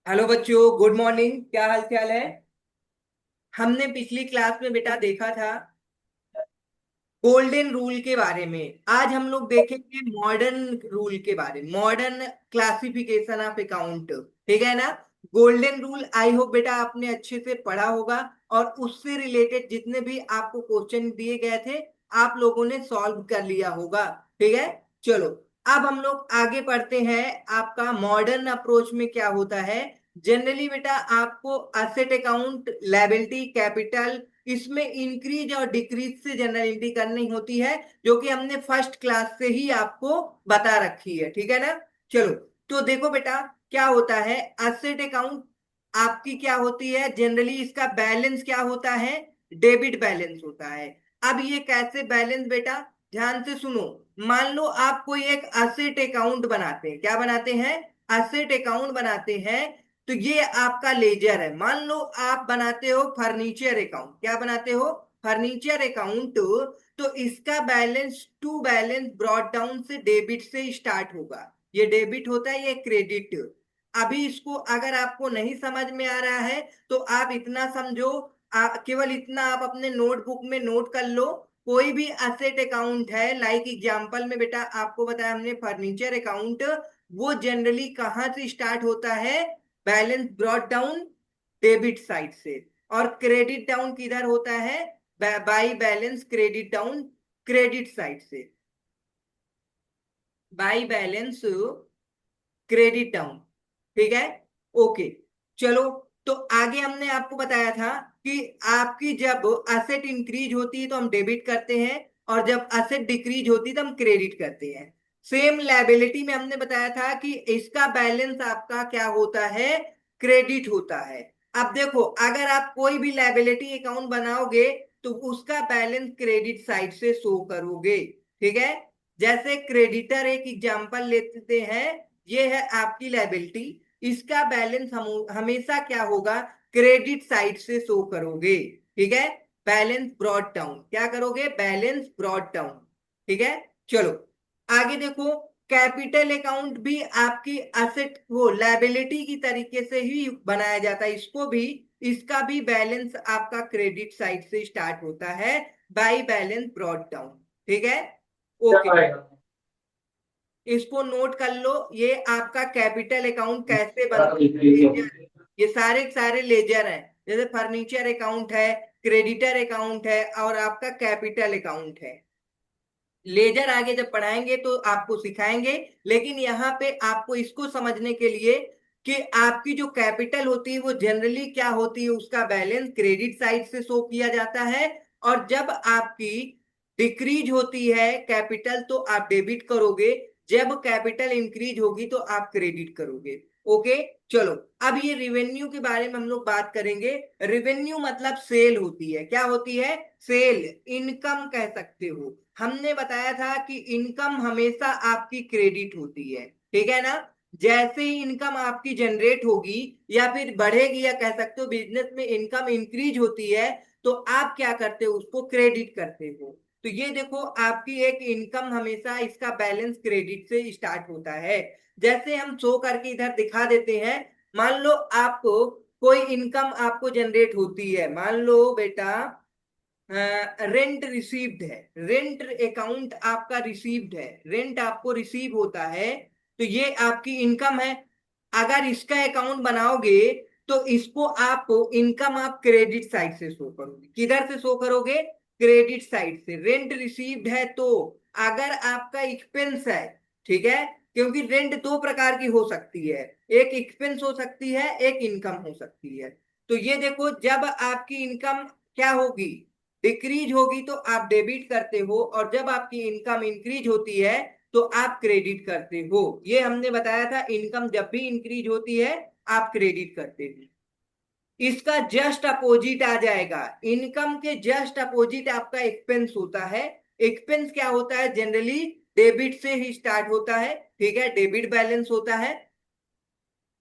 Hello बच्चों, good morning. क्या हाल चाल है? हमने पिछली क्लास में बेटा देखा था गोल्डन रूल के बारे में। आज हम लोग देखेंगे मॉडर्न रूल के बारे में, मॉडर्न क्लासिफिकेशन ऑफ अकाउंट। ठीक है ना? गोल्डन रूल आई होप बेटा आपने अच्छे से पढ़ा होगा, और उससे रिलेटेड जितने भी आपको क्वेश्चन दिए गए थे आप लोगों ने सॉल्व कर लिया होगा। ठीक है, चलो अब हम लोग आगे बढ़ते हैं। आपका मॉडर्न अप्रोच में क्या होता है? जनरली बेटा आपको असेट अकाउंट, लायबिलिटी, कैपिटल, इसमें इंक्रीज और डिक्रीज से जनरल एंट्री करनी होती है, जो कि हमने फर्स्ट क्लास से ही आपको बता रखी है। ठीक है ना? चलो, तो देखो बेटा क्या होता है असेट अकाउंट। आपकी क्या होती है जनरली, इसका बैलेंस क्या होता है? डेबिट बैलेंस होता है। अब ये कैसे बैलेंस बेटा, ध्यान से सुनो। मान लो आप कोई एक असेट अकाउंट बनाते हैं। क्या बनाते हैं? असेट अकाउंट बनाते हैं। तो ये आपका लेजर है। मान लो आप बनाते हो फर्नीचर अकाउंट। क्या बनाते हो? Furniture account. तो इसका balance to balance brought down से डेबिट से स्टार्ट होगा। ये डेबिट होता है, ये क्रेडिट। अभी इसको अगर आपको नहीं समझ में आ रहा है तो आप इतना समझो, केवल इतना आप अपने नोटबुक में नोट कर लो। कोई भी असेट अकाउंट है, लाइक एग्जांपल में बेटा आपको बताया हमने फर्नीचर अकाउंट, वो जनरली कहाँ से स्टार्ट होता है? Balance brought down debit side से। और क्रेडिट डाउन किधर होता है? By balance credit down credit side से। By balance credit down. ठीक है, ओके। चलो, तो आगे हमने आपको बताया था कि आपकी जब असेट इंक्रीज होती है तो हम डेबिट करते हैं, और जब असेट डिक्रीज होती है तो हम क्रेडिट करते हैं। सेम लायबिलिटी में हमने बताया था कि इसका बैलेंस आपका क्या होता है? क्रेडिट होता है। अब देखो, अगर आप कोई भी लायबिलिटी अकाउंट बनाओगे तो उसका बैलेंस क्रेडिट साइड से शो करोगे। ठीक है, जैसे क्रेडिटर एक एग्जांपल लेते हैं, ये है आपकी लायबिलिटी। इसका बैलेंस हम हमेशा क्या होगा? क्रेडिट साइड से शो करोगे। ठीक है, बैलेंस ब्रॉट डाउन। क्या करोगे? Balance brought down. ठीक है, चलो आगे देखो। कैपिटल अकाउंट भी आपकी असेट वो लायबिलिटी की तरीके से ही बनाया जाता है। इसको भी, इसका भी बैलेंस आपका क्रेडिट साइड से स्टार्ट होता है, बाई बैलेंस ब्रॉट डाउन। ठीक है, ओके। इसको नोट कर लो। ये आपका कैपिटल अकाउंट कैसे बनता है? लेजर। ये सारे सारे लेजर हैं। जैसे फर्नीचर अकाउंट है, क्रेडिटर अकाउंट है, और आपका कैपिटल अकाउंट है। लेजर आगे जब पढ़ाएंगे तो आपको सिखाएंगे, लेकिन यहाँ पे आपको इसको समझने के लिए कि आपकी जो कैपिटल होती है वो जनरली क्या होती है, उसका बैलेंस क्रेडिट साइड से शो किया जाता है। और जब आपकी डिक्रीज होती है कैपिटल तो आप डेबिट करोगे, जब कैपिटल इंक्रीज होगी तो आप क्रेडिट करोगे। ओके, चलो अब ये रिवेन्यू के बारे में हम लोग बात करेंगे। रिवेन्यू मतलब सेल होती है। क्या होती है? सेल, इनकम कह सकते हो। हमने बताया था कि इनकम हमेशा आपकी क्रेडिट होती है। ठीक है ना? जैसे ही इनकम आपकी जनरेट होगी या फिर बढ़ेगी, या कह सकते हो बिजनेस में इनकम इंक्रीज होती है, तो आप क्या करते हो? उसको क्रेडिट करते हो। तो ये देखो आपकी एक इनकम हमेशा इसका बैलेंस क्रेडिट से स्टार्ट होता है। जैसे हम शो करके इधर दिखा देते हैं। मान लो आपको कोई इनकम आपको जनरेट होती है, मान लो बेटा रेंट रिसीव्ड है, रेंट अकाउंट आपका रिसीव्ड है, रेंट आपको रिसीव होता है, तो ये आपकी इनकम है। अगर इसका अकाउंट बनाओगे तो इसको आप इनकम आप क्रेडिट साइड से शो करोगे। किधर से शो करोगे? क्रेडिट साइड से। रेंट रिसीव्ड है तो अगर आपका एक्सपेंस है, ठीक है, क्योंकि रेंट दो प्रकार की हो सकती है, एक एक्सपेंस हो सकती है, एक इनकम हो सकती है। तो ये देखो, जब आपकी इनकम क्या होगी? डिक्रीज होगी तो आप डेबिट करते हो, और जब आपकी इनकम इंक्रीज होती है तो आप क्रेडिट करते हो। ये हमने बताया था, इनकम जब भी इंक्रीज होती है आप क्रेडिट करते हो। इसका जस्ट अपोजिट आ जाएगा। इनकम के जस्ट अपोजिट आपका एक्सपेंस होता है। एक्सपेंस क्या होता है? जनरली डेबिट से ही स्टार्ट होता है। ठीक है, डेबिट बैलेंस होता है।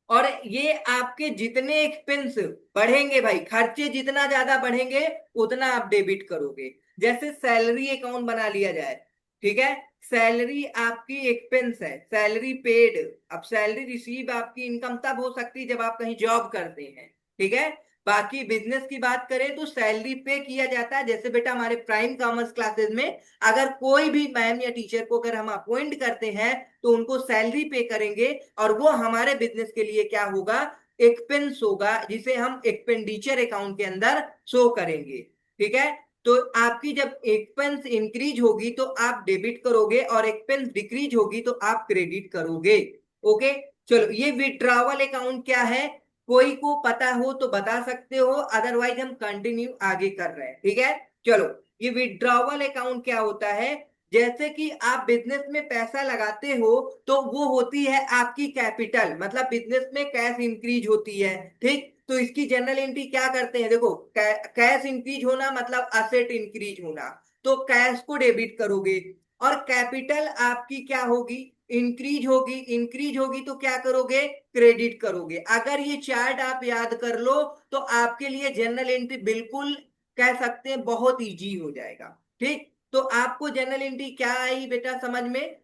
और ये आपके जितने एक्सपेंस बढ़ेंगे भाई, खर्चे जितना ज्यादा बढ़ेंगे उतना आप डेबिट करोगे। जैसे सैलरी अकाउंट बना लिया जाए, ठीक है। सैलरी आपकी एक्सपेंस है, सैलरी पेड। अब सैलरी रिसीव आपकी इनकम तब हो सकती है जब आप कहीं जॉब करते हैं, ठीक है। बाकी बिजनेस की बात करें तो सैलरी पे किया जाता है। जैसे बेटा हमारे प्राइम कॉमर्स क्लासेस में अगर कोई भी मैम या टीचर को अगर हम अपॉइंट करते हैं तो उनको सैलरी पे करेंगे, और वो हमारे बिजनेस के लिए क्या होगा, एक्सपेंस होगा, जिसे हम एक्सपेंडिचर अकाउंट के अंदर शो करेंगे, ठीक है। तो आपकी जब एक्सपेंस इंक्रीज होगी तो आप डेबिट करोगे, और एक्सपेंस डिक्रीज होगी तो आप क्रेडिट करोगे। ओके। चलो, ये विड्रॉवल अकाउंट क्या है, कोई को पता हो तो बता सकते हो, अदरवाइज हम कंटिन्यू आगे कर रहे हैं, ठीक है। चलो, ये विड्रॉवल अकाउंट क्या होता है, जैसे कि आप बिजनेस में पैसा लगाते हो तो वो होती है आपकी कैपिटल, मतलब बिजनेस में कैश इंक्रीज होती है, ठीक। तो इसकी जनरल एंट्री क्या करते हैं, देखो कैश इंक्रीज होना मतलब असेट इंक्रीज होना, तो कैश को डेबिट करोगे, और कैपिटल आपकी क्या होगी, इंक्रीज होगी। इंक्रीज होगी तो क्या करोगे, क्रेडिट करोगे। अगर ये चार्ट आप याद कर लो तो आपके लिए जनरल एंट्री बिल्कुल कह सकते हैं बहुत इजी हो जाएगा, ठीक। तो आपको जनरल एंट्री क्या आई बेटा समझ में,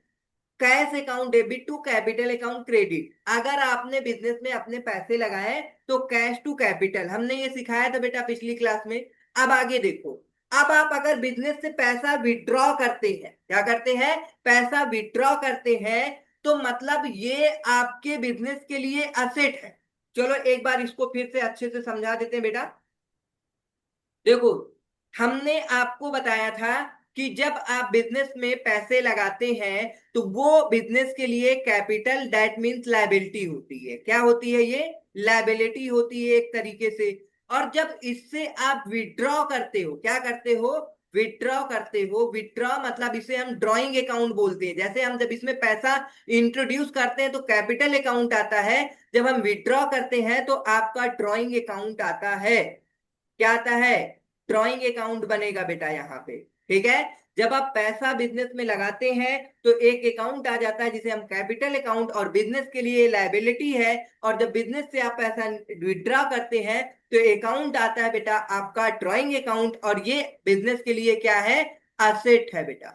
cash account debit to capital account credit. अगर आपने बिजनेस में अपने पैसे लगाए तो कैश टू कैपिटल, हमने ये सिखाया था बेटा पिछली क्लास में। अब आगे देखो, अब आप अगर बिजनेस से पैसा विड्रॉ करते हैं, क्या करते हैं, पैसा विड्रॉ करते हैं, तो मतलब ये आपके बिजनेस के लिए असेट है। चलो एक बार इसको फिर से अच्छे से समझा देते हैं बेटा। देखो, हमने आपको बताया था कि जब आप बिजनेस में पैसे लगाते हैं तो वो बिजनेस के लिए कैपिटल, दैट मींस लायबिलिटी होती है। क्या होती है ये, लायबिलिटी होती है एक तरीके से। और जब इससे आप विड्रॉ करते हो, क्या करते हो, विड्रॉ करते हो। विड्रॉ मतलब इसे हम ड्रॉइंग अकाउंट बोलते हैं। जैसे हम जब इसमें पैसा इंट्रोड्यूस करते हैं तो कैपिटल अकाउंट आता है, जब हम विड्रॉ करते हैं तो आपका ड्रॉइंग अकाउंट आता है। क्या आता है, ड्रॉइंग अकाउंट बनेगा बेटा यहाँ पे, ठीक है। जब आप पैसा बिजनेस में लगाते हैं तो एक अकाउंट आ जाता है जिसे हम कैपिटल अकाउंट, और बिजनेस के लिए लायबिलिटी है। और जब बिजनेस से आप पैसा विड्रॉ करते हैं तो अकाउंट आता है बेटा आपका ड्रॉइंग अकाउंट, और ये बिजनेस के लिए क्या है, असेट है बेटा।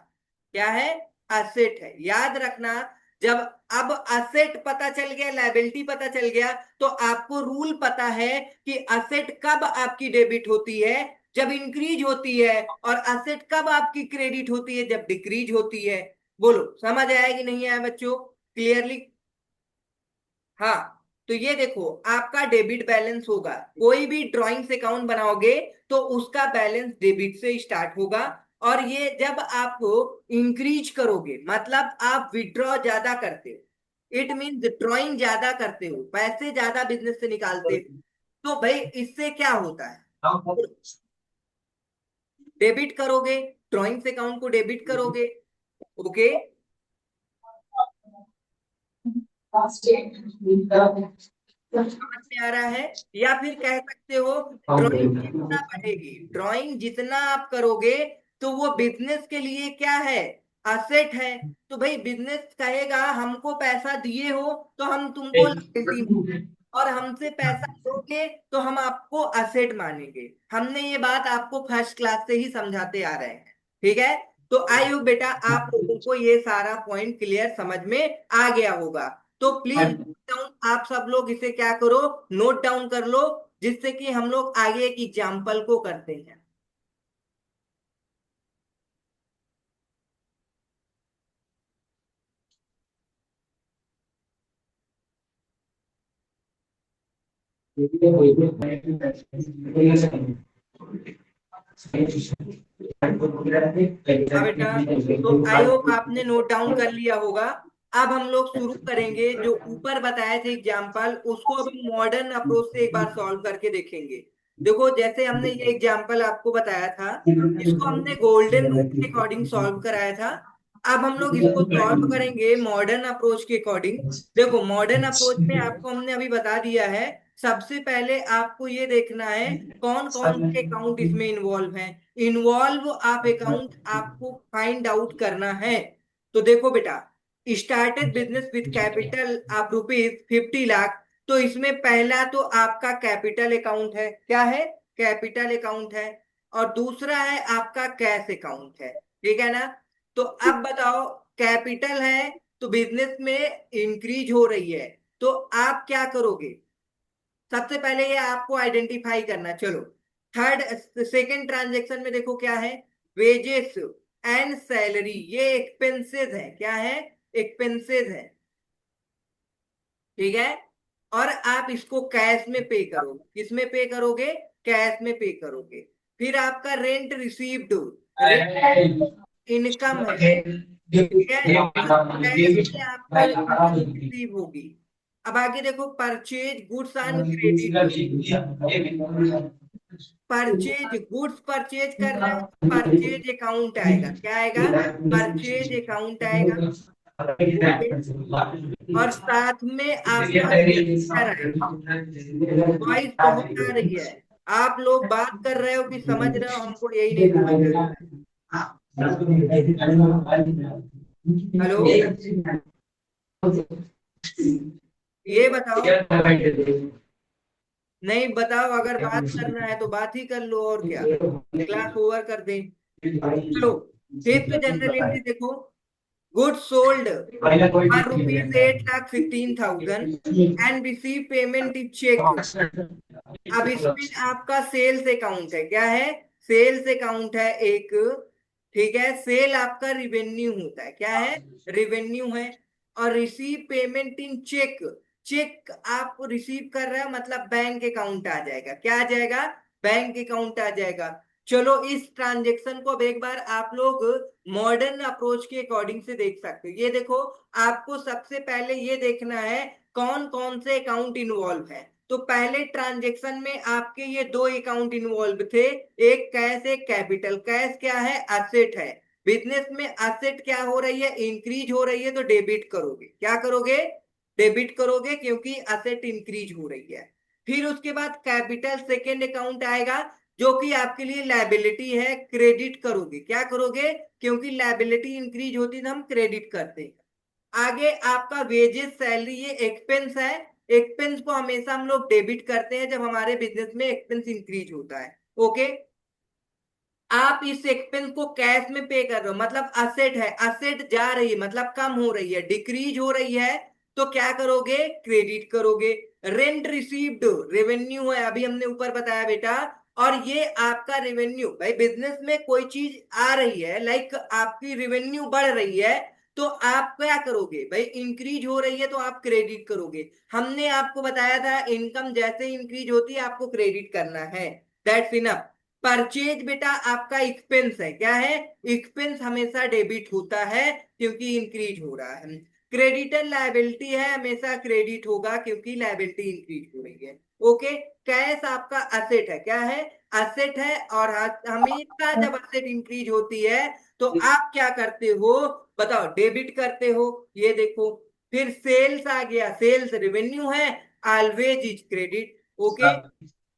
क्या है, असेट है, याद रखना। जब अब असेट पता चल गया, लायबिलिटी पता चल गया, तो आपको रूल पता है कि असेट कब आपकी डेबिट होती है, जब इंक्रीज होती है, और असेट कब आपकी क्रेडिट होती है, जब डिक्रीज होती है। बोलो समझ आया कि नहीं आया बच्चों, क्लियरली। हाँ, तो ये देखो आपका डेबिट बैलेंस होगा, कोई भी ड्राइंग से अकाउंट बनाओगे तो उसका बैलेंस डेबिट से स्टार्ट होगा। और ये जब आप इंक्रीज करोगे मतलब आप विड्रॉ ज्यादा करते हो, इट मीन ड्राइंग ज्यादा करते हो, पैसे ज्यादा बिजनेस से निकालते हो, तो भाई इससे क्या होता है, डेबिट करोगे, ड्राइंग से अकाउंट को डेबिट करोगे। ओके, समझ में आ रहा है। या फिर कह सकते हो, ड्राइंग जितना बढ़ेगी, ड्राइंग जितना आप करोगे तो वो बिजनेस के लिए क्या है, असेट है। तो भाई बिजनेस कहेगा हमको पैसा दिए हो तो हम तुमको लायबिलिटी, और हमसे पैसा दोगे तो हम आपको असेट मानेंगे। हमने ये बात आपको फर्स्ट क्लास से ही समझाते आ रहे हैं, ठीक है। तो आई होप बेटा आप लोगों को ये सारा पॉइंट क्लियर समझ में आ गया होगा। तो प्लीज डाउन, आप सब लोग इसे क्या करो, नोट डाउन कर लो, जिससे कि हम लोग आगे एक एग्जाम्पल को करते हैं। हाँ बेटा, तो आई होप आपने नोट डाउन कर लिया होगा। अब हम लोग शुरू करेंगे, जो ऊपर बताए थे एग्जाम्पल उसको अब मॉडर्न अप्रोच से एक बार सॉल्व करके देखेंगे। देखो जैसे हमने ये एग्जाम्पल आपको बताया था, इसको हमने गोल्डन रूल के अकॉर्डिंग सॉल्व कराया था। अब हम लोग इसको सॉल्व करेंगे मॉडर्न अप्रोच के अकॉर्डिंग। देखो मॉडर्न अप्रोच में आपको हमने अभी बता दिया है, सबसे पहले आपको ये देखना है कौन कौन से अकाउंट इसमें इन्वॉल्व हैं। इन्वॉल्व आप अकाउंट आपको फाइंड आउट करना है। तो देखो बेटा, started business with capital of ₹50 lakh, तो इसमें पहला तो आपका कैपिटल अकाउंट है, क्या है, कैपिटल अकाउंट है। और दूसरा है आपका कैश अकाउंट है, ठीक है ना। तो अब बताओ, कैपिटल है तो बिजनेस में इंक्रीज हो रही है, तो आप क्या करोगे? सबसे पहले ये आपको आइडेंटिफाई करना। चलो, थर्ड सेकंड ट्रांजेक्शन में देखो क्या है, वेजेस एंड सैलरी, ये एक्सपेंसेस है। क्या है? एक्सपेंसेस है। ठीक है, और आप इसको कैश में पे करोगे। किस में पे करोगे? कैश में पे करोगे। फिर आपका रेंट रिसीव्ड, रेंट इनकम है। ठीक है, कैश में आपको इनकम रिसीव होगी। अब आगे देखो, purchase goods on credit. Purchase goods purchase कर रहे हो, परचेज अकाउंट आएगा। क्या आएगा? परचेज अकाउंट आएगा। ओके, और साथ में आपका रजिस्टर आएगा। वॉइस बहुत आ रही है, आप लोग बात कर रहे हो कि समझ रहे हो, हमको यही नहीं समझ आ रहा है। हेलो, ये बताओ। नहीं बताओ, अगर बात करना है तो बात ही कर लो, और क्या, क्लास ओवर कर दें। चलो, फिफ्थ जनरल एंट्री देखो, goods sold for ₹8,15,000 and receive payment in cheque. अब इसमें आपका सेल्स अकाउंट है। क्या है? सेल्स अकाउंट है एक। ठीक है, सेल आपका रिवेन्यू होता है। क्या है? रिवेन्यू है। और receive payment in cheque, cheque आप रिसीव कर रहे हो मतलब बैंक अकाउंट आ जाएगा। क्या आ जाएगा? बैंक अकाउंट आ जाएगा। चलो, इस ट्रांजेक्शन को अब एक बार आप लोग मॉडर्न अप्रोच के अकॉर्डिंग से देख सकते हो। ये देखो, आपको सबसे पहले ये देखना है कौन कौन से अकाउंट इन्वॉल्व है। तो पहले ट्रांजेक्शन में आपके ये दो अकाउंट इन्वॉल्व थे, एक कैश एक कैपिटल। कैश क्या है? असेट है। बिजनेस में असेट क्या हो रही है? इंक्रीज हो रही है, तो डेबिट करोगे। क्या करोगे? डेबिट करोगे, क्योंकि असेट इंक्रीज हो रही है। फिर उसके बाद कैपिटल सेकेंड अकाउंट आएगा, जो कि आपके लिए लायबिलिटी है, क्रेडिट करोगे। क्या करोगे? क्योंकि लायबिलिटी इंक्रीज होती है तो हम क्रेडिट करते हैं। आगे आपका वेजेस सैलरी, ये एक्सपेंस है। एक्सपेंस को हमेशा हम लोग डेबिट करते हैं जब हमारे बिजनेस में एक्सपेंस इंक्रीज होता है। ओके, आप इस एक्सपेंस को कैश में पे कर रहे हो, मतलब असेट है, असेट जा रही है मतलब कम हो रही है, डिक्रीज हो रही है, तो क्या करोगे? क्रेडिट करोगे। रेंट रिसीव्ड, रेवेन्यू है, अभी हमने ऊपर बताया बेटा। और ये आपका रेवेन्यू, भाई बिजनेस में कोई चीज आ रही है, लाइक आपकी रेवेन्यू बढ़ रही है, तो आप क्या करोगे? भाई इंक्रीज हो रही है तो आप क्रेडिट करोगे। हमने आपको बताया था इनकम जैसे इंक्रीज होती है आपको क्रेडिट करना है। That's enough. परचेज बेटा आपका एक्सपेंस है। क्या है? एक्सपेंस हमेशा डेबिट होता है, क्योंकि इंक्रीज हो रहा है। क्रेडिटर लायबिलिटी है, हमेशा क्रेडिट होगा, क्योंकि लायबिलिटी इंक्रीज हो रही है। ओके, कैश आपका असेट है। क्या है? असेट है। और हमेशा जब असेट इंक्रीज होती है तो आप क्या करते हो? बताओ, डेबिट करते हो। ये देखो, फिर सेल्स आ गया, सेल्स रेवेन्यू है, ऑलवेज इज क्रेडिट। ओके,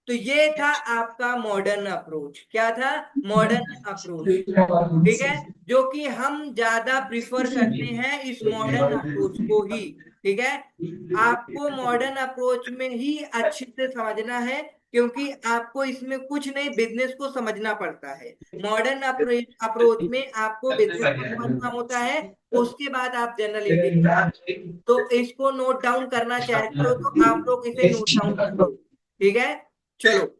तो ये था आपका मॉडर्न अप्रोच। क्या था? Modern approach. ठीक है, जो कि हम ज्यादा प्रिफर करते हैं इस मॉडर्न अप्रोच को ही। ठीक है, आपको मॉडर्न अप्रोच में ही अच्छे से समझना है, क्योंकि आपको इसमें कुछ नहीं, बिजनेस को समझना पड़ता है। मॉडर्न अप्रोच में आपको बिजनेस को समझना होता है, उसके बाद आप जनरल इंटेलिजेंस। तो इसको नोट डाउन करना चाहते हो तो आप लोग इसे नोट डाउन कर लो। ठीक है, चलो।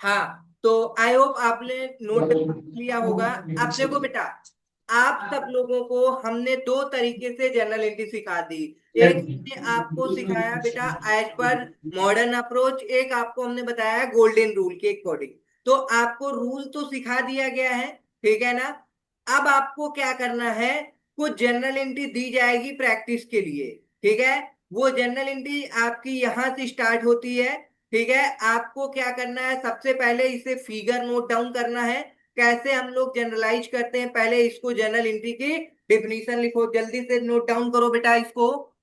हाँ, तो आई होप आपने नोट लिया होगा। अब देखो बेटा, आप सब लोगों को हमने दो तरीके से जनरल एंट्री सिखा दी। एक हमने आपको सिखाया बेटा एज पर मॉडर्न अप्रोच, एक आपको हमने बताया गोल्डन रूल के अकॉर्डिंग। तो आपको रूल तो सिखा दिया गया है, ठीक है ना? अब आपको क्या करना है, कुछ जनरल एंट्री दी जाएगी प्रैक्टिस के लिए। ठीक है, वो जनरल एंट्री आपकी यहां से स्टार्ट होती है। ठीक है, आपको क्या करना है, सबसे पहले इसे फिगर नोट डाउन करना है। कैसे हम लोग जनरलाइज करते हैं, पहले इसको जनरल एंट्री की डिफिनीशन लिखो, जल्दी से नोट डाउन करो बेटा इसको।